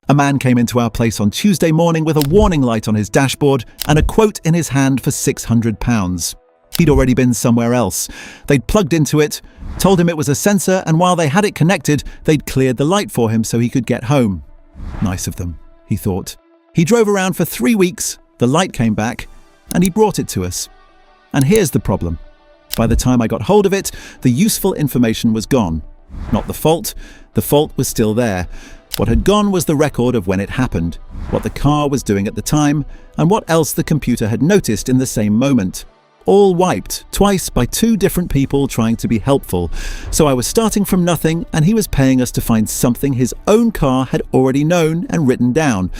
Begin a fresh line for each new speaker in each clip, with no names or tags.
A man came into our place on Tuesday morning with a warning light on his dashboard and a quote in his hand for £600. He'd already been somewhere else. They'd plugged into it, told him it was a sensor, and while they had it connected, they'd cleared the light for him so he could get home. Nice of them, he thought. He drove around for 3 weeks, the light came back, and he brought it to us. And here's the problem. By the time I got hold of it, the useful information was gone. Not the fault was still there. What had gone was the record of when it happened, what the car was doing at the time, and what else the computer had noticed in the same moment. All wiped, twice by 2 different people trying to be helpful. So I was starting from nothing, and he was paying us to find something his own car had already known and written down.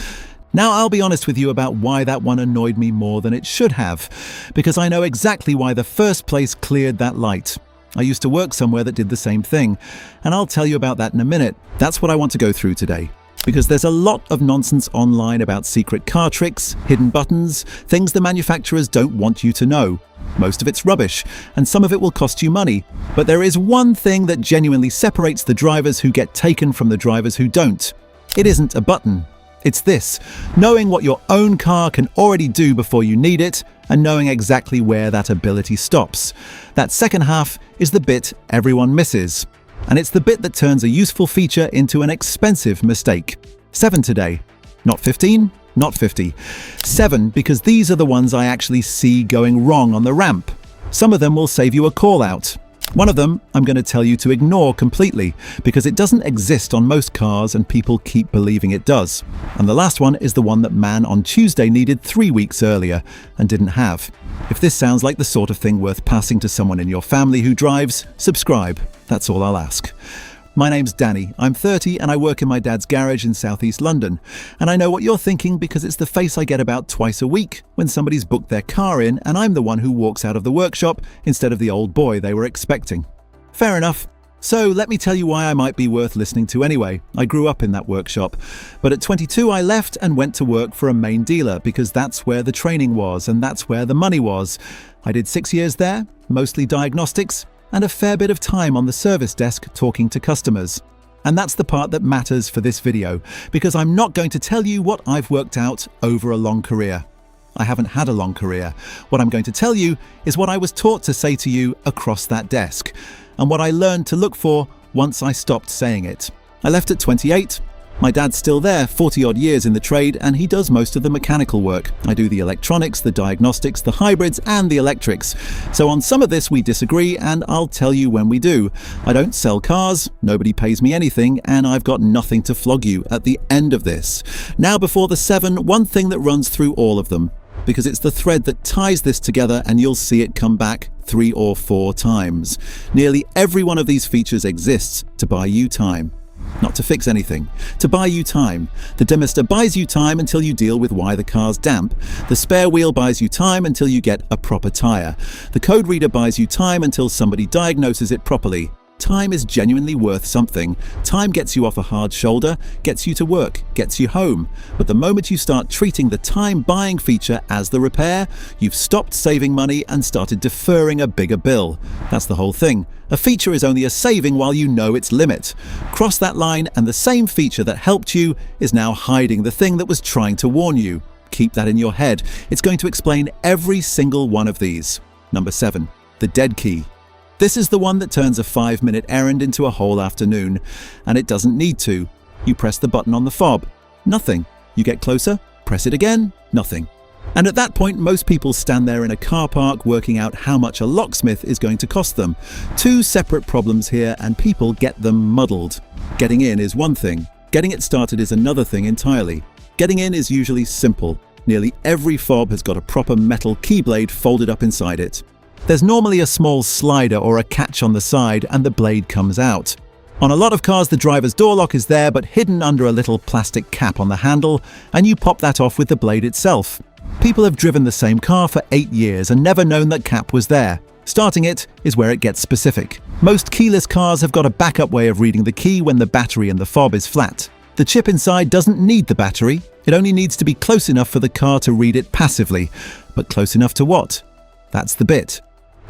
Now I'll be honest with you about why that one annoyed me more than it should have, because I know exactly why the first place cleared that light. I used to work somewhere that did the same thing, and I'll tell you about that in a minute. That's what I want to go through today. Because there's a lot of nonsense online about secret car tricks, hidden buttons, things the manufacturers don't want you to know. Most of it's rubbish, and some of it will cost you money. But there is one thing that genuinely separates the drivers who get taken from the drivers who don't. It isn't a button. It's this: knowing what your own car can already do before you need it, and knowing exactly where that ability stops. That second half is the bit everyone misses. And it's the bit that turns a useful feature into an expensive mistake. 7 today. Not 15, not 50. 7 because these are the ones I actually see going wrong on the ramp. Some of them will save you a call out. One of them I'm going to tell you to ignore completely because it doesn't exist on most cars and people keep believing it does. And the last one is the one that man on Tuesday needed 3 weeks earlier and didn't have. If this sounds like the sort of thing worth passing to someone in your family who drives, subscribe. That's all I'll ask. My name's Danny, I'm 30 and I work in my dad's garage in southeast London. And I know what you're thinking because it's the face I get about twice a week when somebody's booked their car in and I'm the one who walks out of the workshop instead of the old boy they were expecting. Fair enough. So let me tell you why I might be worth listening to anyway. I grew up in that workshop. But at 22 I left and went to work for a main dealer because that's where the training was and that's where the money was. I did 6 years there, mostly diagnostics, and a fair bit of time on the service desk talking to customers. And that's the part that matters for this video, because I'm not going to tell you what I've worked out over a long career. I haven't had a long career. What I'm going to tell you is what I was taught to say to you across that desk, and what I learned to look for once I stopped saying it. I left at 28. My dad's still there, 40-odd years in the trade, and he does most of the mechanical work. I do the electronics, the diagnostics, the hybrids, and the electrics. So on some of this we disagree, and I'll tell you when we do. I don't sell cars, nobody pays me anything, and I've got nothing to flog you at the end of this. Now before the 7, one thing that runs through all of them, because it's the thread that ties this together and you'll see it come back 3 or 4 times. Nearly every one of these features exists to buy you time. Not to fix anything, to buy you time. The demister buys you time until you deal with why the car's damp. The spare wheel buys you time until you get a proper tyre. The code reader buys you time until somebody diagnoses it properly. Time is genuinely worth something. Time gets you off a hard shoulder, gets you to work, gets you home. But the moment you start treating the time buying feature as the repair, you've stopped saving money and started deferring a bigger bill. That's the whole thing. A feature is only a saving while you know its limit. Cross that line and the same feature that helped you is now hiding the thing that was trying to warn you. Keep that in your head. It's going to explain every single one of these. Number 7, the dead key. This is the one that turns a 5-minute errand into a whole afternoon, and it doesn't need to. You press the button on the fob. Nothing. You get closer, press it again, nothing. And at that point, most people stand there in a car park working out how much a locksmith is going to cost them. 2 separate problems here, and people get them muddled. Getting in is one thing. Getting it started is another thing entirely. Getting in is usually simple. Nearly every fob has got a proper metal keyblade folded up inside it. There's normally a small slider or a catch on the side and the blade comes out. On a lot of cars, the driver's door lock is there but hidden under a little plastic cap on the handle, and you pop that off with the blade itself. People have driven the same car for 8 years and never known that cap was there. Starting it is where it gets specific. Most keyless cars have got a backup way of reading the key when the battery in the fob is flat. The chip inside doesn't need the battery. It only needs to be close enough for the car to read it passively. But close enough to what? That's the bit.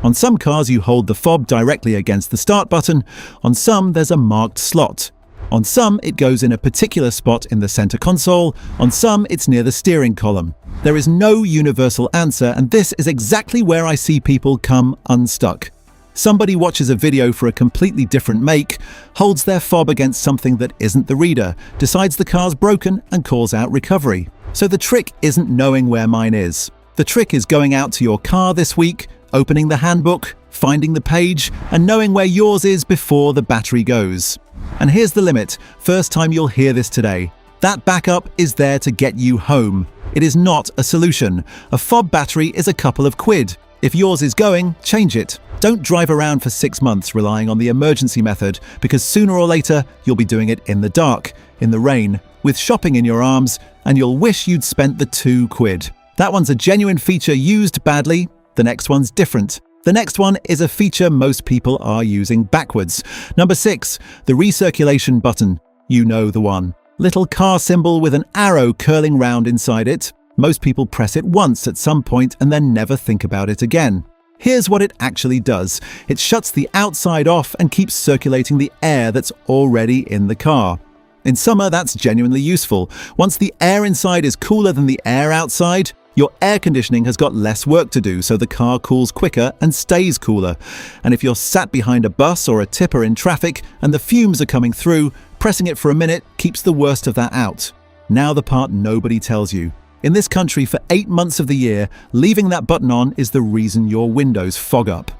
On some cars you hold the fob directly against the start button, on some there's a marked slot. On some, it goes in a particular spot in the center console. On some, it's near the steering column. There is no universal answer, and this is exactly where I see people come unstuck. Somebody watches a video for a completely different make, holds their fob against something that isn't the reader, decides the car's broken, and calls out recovery. So the trick isn't knowing where mine is. The trick is going out to your car this week, opening the handbook, finding the page, and knowing where yours is before the battery goes. And here's the limit. First time you'll hear this today. That backup is there to get you home. It is not a solution. A fob battery is a couple of quid. If yours is going, change it. Don't drive around for 6 months relying on the emergency method, because sooner or later you'll be doing it in the dark, in the rain, with shopping in your arms, and you'll wish you'd spent the 2 quid. That one's a genuine feature used badly. The next one's different. The next one is a feature most people are using backwards. Number 6, the recirculation button. You know the one. Little car symbol with an arrow curling round inside it. Most people press it once at some point and then never think about it again. Here's what it actually does. It shuts the outside off and keeps circulating the air that's already in the car. In summer, that's genuinely useful. Once the air inside is cooler than the air outside, your air conditioning has got less work to do, so the car cools quicker and stays cooler. And if you're sat behind a bus or a tipper in traffic and the fumes are coming through, pressing it for a minute keeps the worst of that out. Now the part nobody tells you. In this country, for 8 months of the year, leaving that button on is the reason your windows fog up.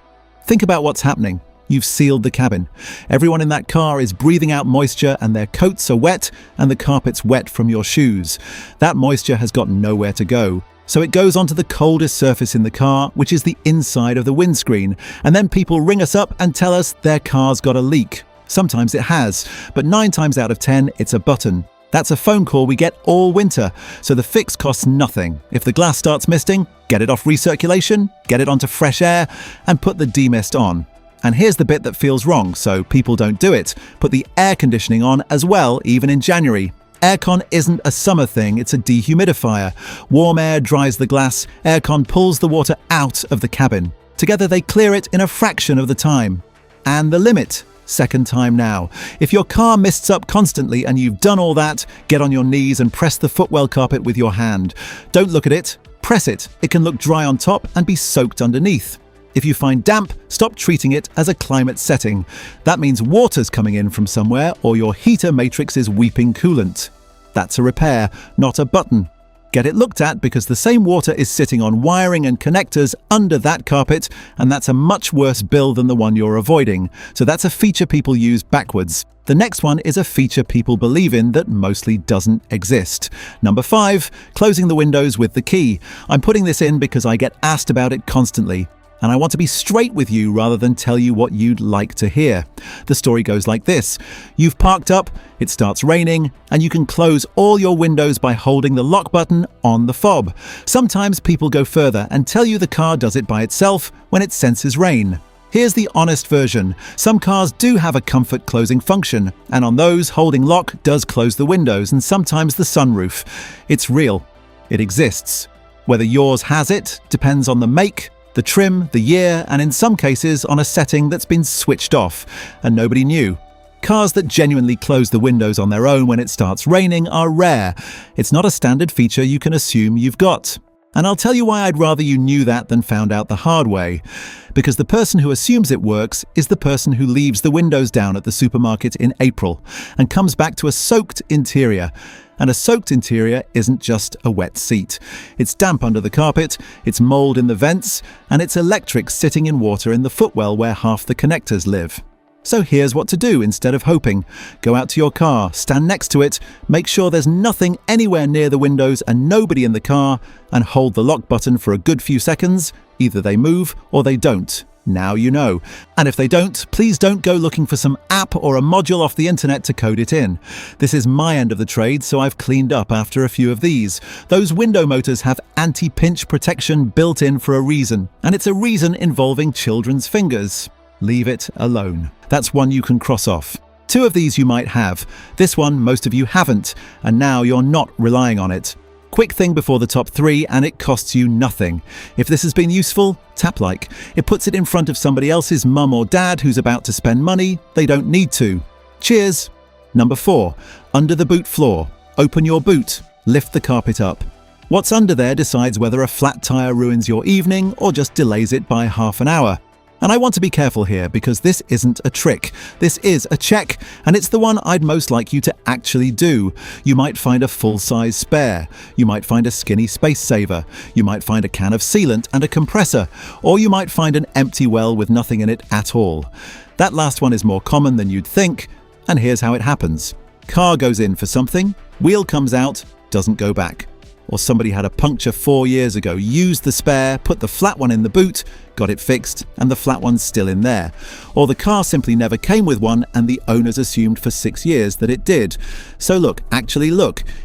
Think about what's happening. You've sealed the cabin. Everyone in that car is breathing out moisture, and their coats are wet and the carpet's wet from your shoes. That moisture has got nowhere to go. So it goes onto the coldest surface in the car, which is the inside of the windscreen. And then people ring us up and tell us their car's got a leak. Sometimes it has, but 9 times out of 10, it's a button. That's a phone call we get all winter, so the fix costs nothing. If the glass starts misting, get it off recirculation, get it onto fresh air, and put the demist on. And here's the bit that feels wrong, so people don't do it. Put the air conditioning on as well, even in January. Aircon isn't a summer thing, it's a dehumidifier. Warm air dries the glass, aircon pulls the water out of the cabin. Together they clear it in a fraction of the time. And the limit. Second time now. If your car mists up constantly and you've done all that, get on your knees and press the footwell carpet with your hand. Don't look at it, press it. It can look dry on top and be soaked underneath. If you find damp, stop treating it as a climate setting. That means water's coming in from somewhere or your heater matrix is weeping coolant. That's a repair, not a button. Get it looked at because the same water is sitting on wiring and connectors under that carpet, and that's a much worse bill than the one you're avoiding. So that's a feature people use backwards. The next one is a feature people believe in that mostly doesn't exist. Number 5, closing the windows with the key. I'm putting this in because I get asked about it constantly. And I want to be straight with you rather than tell you what you'd like to hear. The story goes like this. You've parked up, it starts raining, and you can close all your windows by holding the lock button on the fob. Sometimes people go further and tell you the car does it by itself when it senses rain. Here's the honest version. Some cars do have a comfort closing function, and on those, holding lock does close the windows and sometimes the sunroof. It's real. It exists. Whether yours has it depends on the make, the trim, the year, and in some cases on a setting that's been switched off and nobody knew. Cars that genuinely close the windows on their own when it starts raining are rare. It's not a standard feature you can assume you've got. And I'll tell you why I'd rather you knew that than found out the hard way. Because the person who assumes it works is the person who leaves the windows down at the supermarket in April and comes back to a soaked interior. And a soaked interior isn't just a wet seat. It's damp under the carpet, it's mold in the vents, and it's electric sitting in water in the footwell where half the connectors live. So here's what to do instead of hoping. Go out to your car, stand next to it, make sure there's nothing anywhere near the windows and nobody in the car, and hold the lock button for a good few seconds. Either they move or they don't. Now you know. And if they don't, please don't go looking for some app or a module off the internet to code it in. This is my end of the trade, so I've cleaned up after a few of these. Those window motors have anti-pinch protection built in for a reason, and it's a reason involving children's fingers. Leave it alone. That's one you can cross off. 2 of these you might have. This one most of you haven't, and now you're not relying on it. Quick thing before the top 3 and it costs you nothing. If this has been useful, tap like. It puts it in front of somebody else's mum or dad who's about to spend money they don't need to. Cheers! Number 4. Under the boot floor. Open your boot. Lift the carpet up. What's under there decides whether a flat tire ruins your evening or just delays it by half an hour. And I want to be careful here because this isn't a trick. This is a check, and it's the one I'd most like you to actually do. You might find a full-size spare. You might find a skinny space saver. You might find a can of sealant and a compressor. Or you might find an empty well with nothing in it at all. That last one is more common than you'd think, and here's how it happens. Car goes in for something, wheel comes out, doesn't go back. Or somebody had a puncture 4 years ago, used the spare, put the flat one in the boot, got it fixed, and the flat one's still in there. Or the car simply never came with one and the owners assumed for 6 years that it did. So look,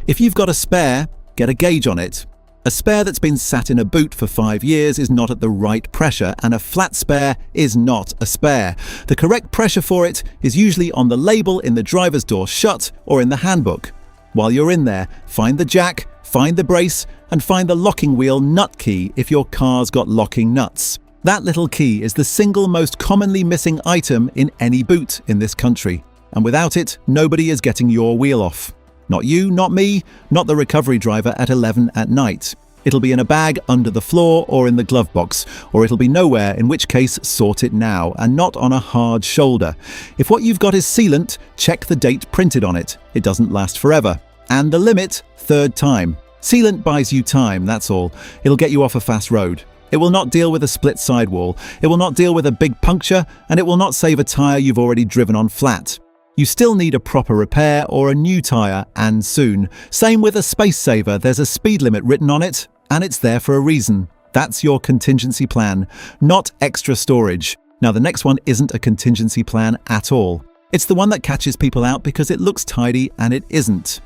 if you've got a spare, get a gauge on it. A spare that's been sat in a boot for 5 years is not at the right pressure, and a flat spare is not a spare. The correct pressure for it is usually on the label in the driver's door shut or in the handbook. While you're in there, find the jack, find the brace, and find the locking wheel nut key if your car's got locking nuts. That little key is the single most commonly missing item in any boot in this country. And without it, nobody is getting your wheel off. Not you, not me, not the recovery driver at 11 at night. It'll be in a bag under the floor or in the glove box, or it'll be nowhere, in which case sort it now, and not on a hard shoulder. If what you've got is sealant, check the date printed on it. It doesn't last forever. And the limit, 3rd time. Sealant buys you time, that's all. It'll get you off a fast road. It will not deal with a split sidewall. It will not deal with a big puncture, and it will not save a tyre you've already driven on flat. You still need a proper repair or a new tyre, and soon. Same with a space saver. There's a speed limit written on it, and it's there for a reason. That's your contingency plan, not extra storage. Now the next one isn't a contingency plan at all. It's the one that catches people out because it looks tidy and it isn't.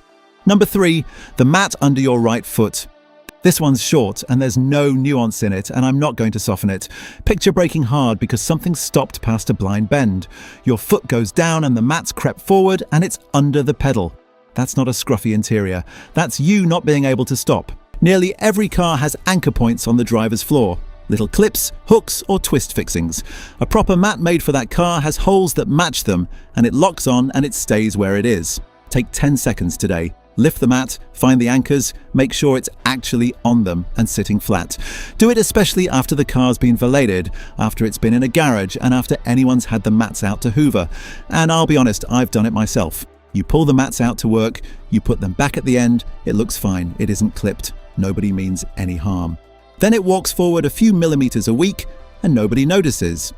Number 3, the mat under your right foot. This one's short and there's no nuance in it, and I'm not going to soften it. Picture braking hard because something stopped past a blind bend. Your foot goes down and the mat's crept forward and it's under the pedal. That's not a scruffy interior. That's you not being able to stop. Nearly every car has anchor points on the driver's floor. Little clips, hooks, or twist fixings. A proper mat made for that car has holes that match them, and it locks on and it stays where it is. Take 10 seconds today. Lift the mat, find the anchors, make sure it's actually on them and sitting flat. Do it especially after the car's been valeted, after it's been in a garage, and after anyone's had the mats out to hoover. And I'll be honest, I've done it myself. You pull the mats out to work, you put them back at the end, it looks fine, it isn't clipped. Nobody means any harm. Then it walks forward a few millimeters a week and nobody notices.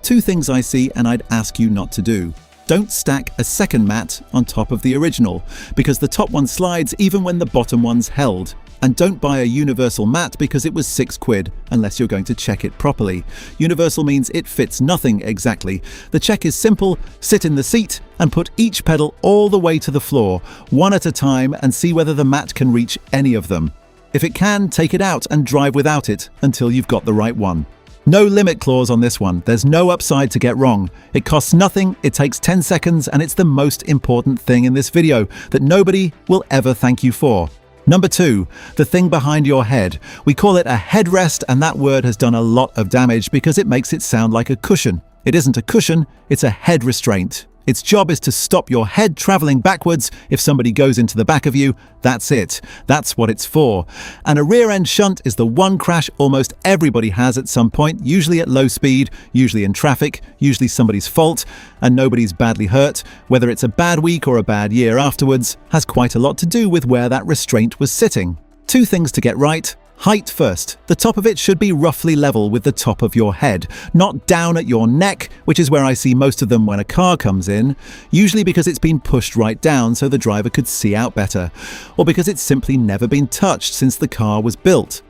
2 things I see and I'd ask you not to do. Don't stack a second mat on top of the original, because the top one slides even when the bottom one's held. And don't buy a universal mat because it was £6 unless you're going to check it properly. Universal means it fits nothing exactly. The check is simple: sit in the seat and put each pedal all the way to the floor, one at a time, and see whether the mat can reach any of them. If it can, take it out and drive without it until you've got the right one. No limit clause on this one. There's no upside to get wrong. It costs nothing, it takes 10 seconds, and it's the most important thing in this video that nobody will ever thank you for. Number 2, the thing behind your head. We call it a headrest, and that word has done a lot of damage because it makes it sound like a cushion. It isn't a cushion, it's a head restraint. Its job is to stop your head traveling backwards if somebody goes into the back of you. That's it. That's what it's for. And a rear end shunt is the one crash almost everybody has at some point, usually at low speed, usually in traffic, usually somebody's fault, and nobody's badly hurt. Whether it's a bad week or a bad year afterwards has quite a lot to do with where that restraint was sitting. 2 things to get right. Height first. The top of it should be roughly level with the top of your head, not down at your neck, which is where I see most of them when a car comes in, usually because it's been pushed right down so the driver could see out better, or because it's simply never been touched since the car was built.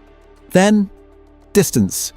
Then, distance.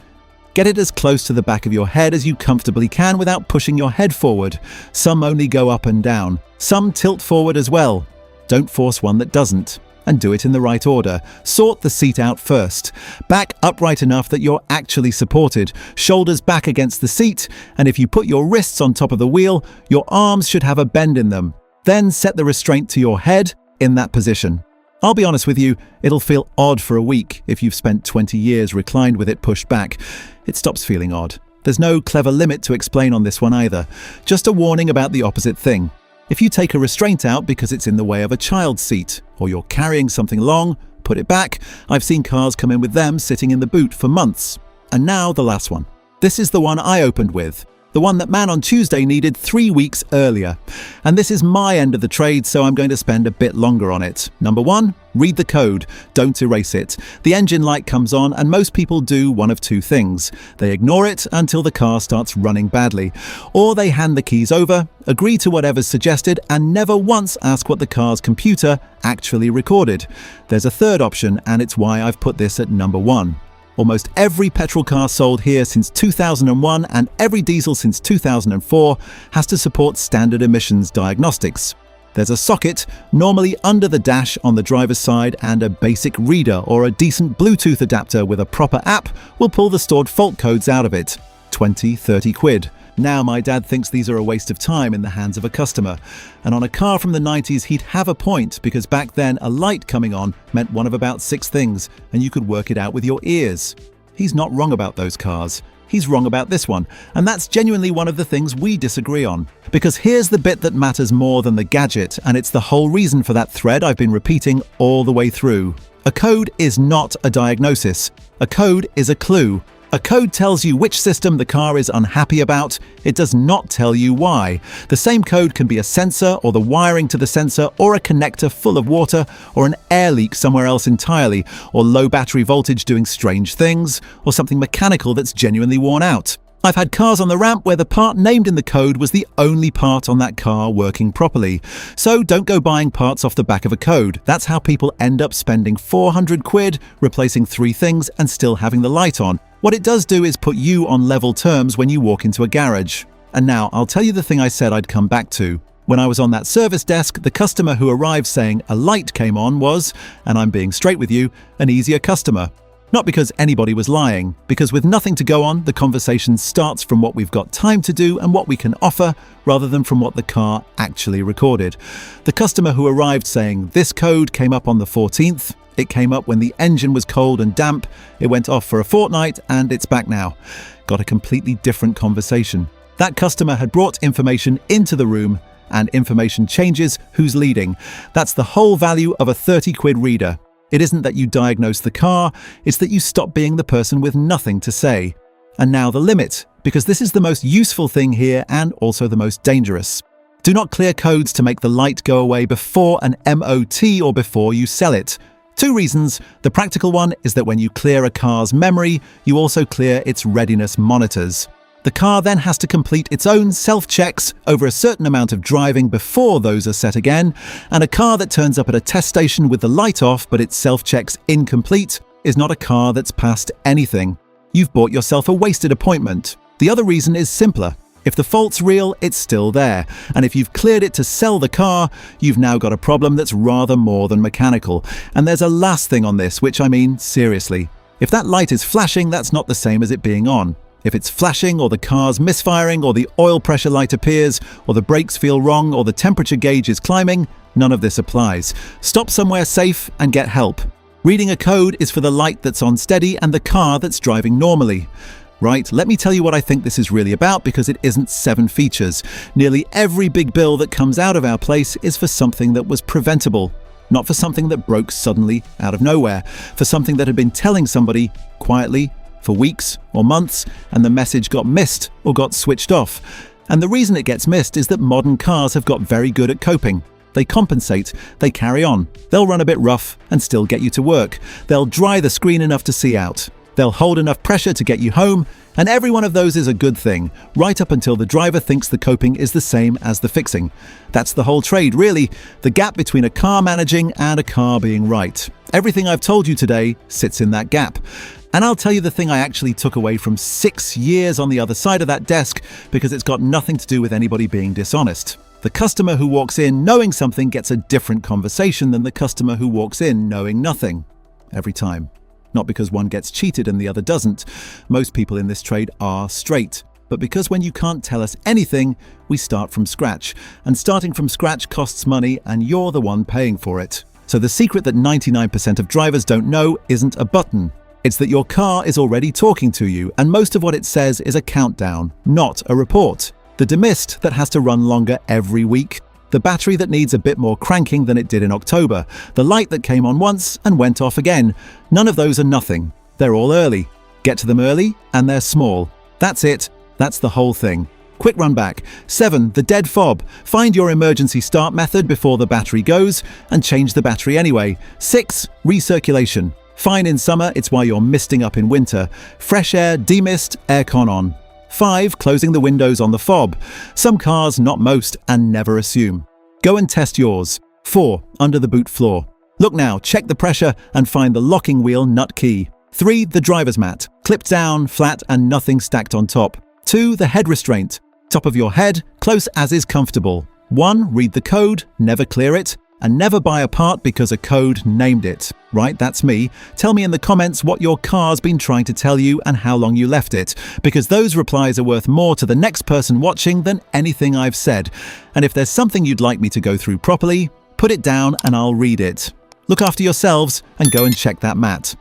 Get it as close to the back of your head as you comfortably can without pushing your head forward. Some only go up and down. Some tilt forward as well. Don't force one that doesn't. And do it in the right order. Sort the seat out first. Back upright enough that you're actually supported. Shoulders back against the seat, and if you put your wrists on top of the wheel, your arms should have a bend in them. Then set the restraint to your head in that position. I'll be honest with you, it'll feel odd for a week if you've spent 20 years reclined with it pushed back. It stops feeling odd. There's no clever limit to explain on this one either. Just a warning about the opposite thing. If you take a restraint out because it's in the way of a child's seat, or you're carrying something long, put it back. I've seen cars come in with them sitting in the boot for months. And now the last one. This is the one I opened with. The one that man on Tuesday needed 3 weeks earlier. And this is my end of the trade, so I'm going to spend a bit longer on it. Number 1, read the code. Don't erase it. The engine light comes on and most people do one of two things. They ignore it until the car starts running badly. Or they hand the keys over, agree to whatever's suggested, and never once ask what the car's computer actually recorded. There's a third option, and it's why I've put this at number 1. Almost every petrol car sold here since 2001 and every diesel since 2004 has to support standard emissions diagnostics. There's a socket, normally under the dash on the driver's side, and a basic reader or a decent Bluetooth adapter with a proper app will pull the stored fault codes out of it. 20-30 quid. Now my dad thinks these are a waste of time in the hands of a customer. And on a car from the 90s, he'd have a point, because back then a light coming on meant one of about 6 things, and you could work it out with your ears. He's not wrong about those cars. He's wrong about this one, and that's genuinely one of the things we disagree on. Because here's the bit that matters more than the gadget, and it's the whole reason for that thread I've been repeating all the way through. A code is not a diagnosis. A code is a clue. A code tells you which system the car is unhappy about. It does not tell you why. The same code can be a sensor, or the wiring to the sensor, or a connector full of water, or an air leak somewhere else entirely, or low battery voltage doing strange things, or something mechanical that's genuinely worn out. I've had cars on the ramp where the part named in the code was the only part on that car working properly. So don't go buying parts off the back of a code. That's how people end up spending 400 quid replacing 3 things and still having the light on. What it does do is put you on level terms when you walk into a garage. And now I'll tell you the thing I said I'd come back to. When I was on that service desk, the customer who arrived saying a light came on was, and I'm being straight with you, an easier customer. Not because anybody was lying, because with nothing to go on, the conversation starts from what we've got time to do and what we can offer, rather than from what the car actually recorded. The customer who arrived saying this code came up on the 14th, it came up when the engine was cold and damp, it went off for a fortnight, and it's back now. Got a completely different conversation. That customer had brought information into the room, and information changes who's leading. That's the whole value of a 30 quid reader. It isn't that you diagnose the car, it's that you stop being the person with nothing to say. And now the limit, because this is the most useful thing here and also the most dangerous. Do not clear codes to make the light go away before an MOT or before you sell it. 2 reasons. The practical one is that when you clear a car's memory, you also clear its readiness monitors. The car then has to complete its own self-checks over a certain amount of driving before those are set again, and a car that turns up at a test station with the light off but its self-checks incomplete is not a car that's passed anything. You've bought yourself a wasted appointment. The other reason is simpler. If the fault's real, it's still there, and if you've cleared it to sell the car, you've now got a problem that's rather more than mechanical. And there's a last thing on this, which I mean seriously. If that light is flashing, that's not the same as it being on. If it's flashing, or the car's misfiring, or the oil pressure light appears, or the brakes feel wrong, or the temperature gauge is climbing, none of this applies. Stop somewhere safe and get help. Reading a code is for the light that's on steady and the car that's driving normally. Right, let me tell you what I think this is really about, because it isn't 7 features. Nearly every big bill that comes out of our place is for something that was preventable. Not for something that broke suddenly out of nowhere. For something that had been telling somebody, quietly, for weeks or months, and the message got missed or got switched off. And the reason it gets missed is that modern cars have got very good at coping. They compensate, they carry on. They'll run a bit rough and still get you to work. They'll dry the screen enough to see out. They'll hold enough pressure to get you home, and every one of those is a good thing, right up until the driver thinks the coping is the same as the fixing. That's the whole trade, really, the gap between a car managing and a car being right. Everything I've told you today sits in that gap. And I'll tell you the thing I actually took away from 6 years on the other side of that desk, because it's got nothing to do with anybody being dishonest. The customer who walks in knowing something gets a different conversation than the customer who walks in knowing nothing. Every time. Not because one gets cheated and the other doesn't. Most people in this trade are straight. But because when you can't tell us anything, we start from scratch. And starting from scratch costs money, and you're the one paying for it. So the secret that 99% of drivers don't know isn't a button. It's that your car is already talking to you, and most of what it says is a countdown, not a report. The demist that has to run longer every week, The battery that needs a bit more cranking than it did in October. The light that came on once and went off again. None of those are nothing. They're all early. Get to them early, and they're small. That's it. That's the whole thing. Quick run back. 7. The dead fob. Find your emergency start method before the battery goes, and change the battery anyway. 6. Recirculation. Fine in summer, it's why you're misting up in winter. Fresh air, demist, aircon on. 5. Closing the windows on the fob. Some cars, not most, and never assume. Go and test yours. 4. Under the boot floor. Look now, check the pressure, and find the locking wheel nut key. 3. The driver's mat. Clipped down, flat, and nothing stacked on top. 2. The head restraint. Top of your head, close as is comfortable. 1. Read the code, never clear it, and never buy a part because a code named it. Right, that's me. Tell me in the comments what your car's been trying to tell you and how long you left it, because those replies are worth more to the next person watching than anything I've said. And if there's something you'd like me to go through properly, put it down and I'll read it. Look after yourselves and go and check that mat.